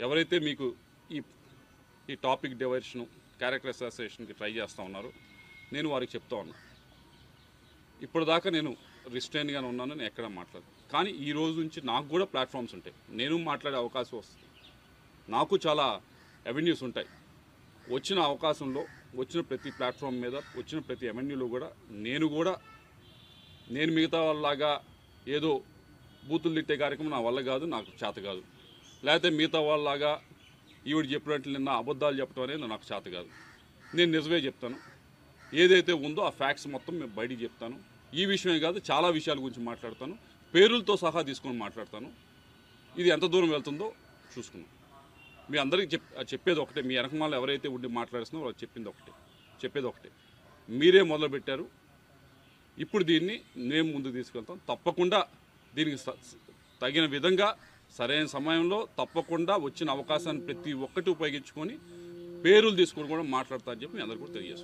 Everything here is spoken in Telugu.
ఎవరైతే మీకు ఈ ఈ టాపిక్ డైవర్షను క్యారెక్టర్ అసాసినేషన్కి ట్రై చేస్తూ ఉన్నారో నేను వారికి చెప్తా ఉన్నా, ఇప్పటిదాకా నేను రిస్ట్రైన్గానే ఉన్నాను, నేను ఎక్కడ మాట్లాడను. కానీ ఈ రోజు నుంచి నాకు కూడా ప్లాట్ఫామ్స్ ఉంటాయి, నేను మాట్లాడే అవకాశం వస్తుంది, నాకు చాలా అవెన్యూస్ ఉంటాయి. వచ్చిన అవకాశంలో వచ్చిన ప్రతి ప్లాట్ఫామ్ మీద వచ్చిన ప్రతి అవెన్యూలో కూడా నేను మిగతా వాళ్ళలాగా ఏదో బూతులు తిట్టే కార్యక్రమం నా వల్ల కాదు, నాకు చేత కాదు. లేకపోతే మిగతా వాళ్ళలాగా ఈవిడ చెప్పినట్లు నిన్న అబద్ధాలు చెప్పడం అనేది నాకు చేత కాదు. నేను నిజమే చెప్తాను, ఏదైతే ఉందో ఆ ఫ్యాక్ట్స్ మొత్తం మేము బయటికి చెప్తాను. ఈ విషయమే కాదు, చాలా విషయాల గురించి మాట్లాడతాను, పేరులతో సహా తీసుకొని మాట్లాడతాను. ఇది ఎంత దూరం వెళ్తుందో చూసుకున్నాం. మీ అందరికీ చెప్పేది ఒకటే, మీ వెనకమాల ఎవరైతే ఉండి మాట్లాడుతున్నారో వాళ్ళు చెప్పేది ఒకటే, మీరే మొదలుపెట్టారు, ఇప్పుడు దీన్ని మేము ముందుకు తీసుకెళ్తాం. తప్పకుండా దీనికి తగిన విధంగా సరైన సమయంలో తప్పకుండా వచ్చిన అవకాశాన్ని ప్రతి ఒక్కటి ఉపయోగించుకొని పేరులు తీసుకొని కూడా మాట్లాడతారని చెప్పి మీ అందరికీ కూడా తెలియజేస్తాం.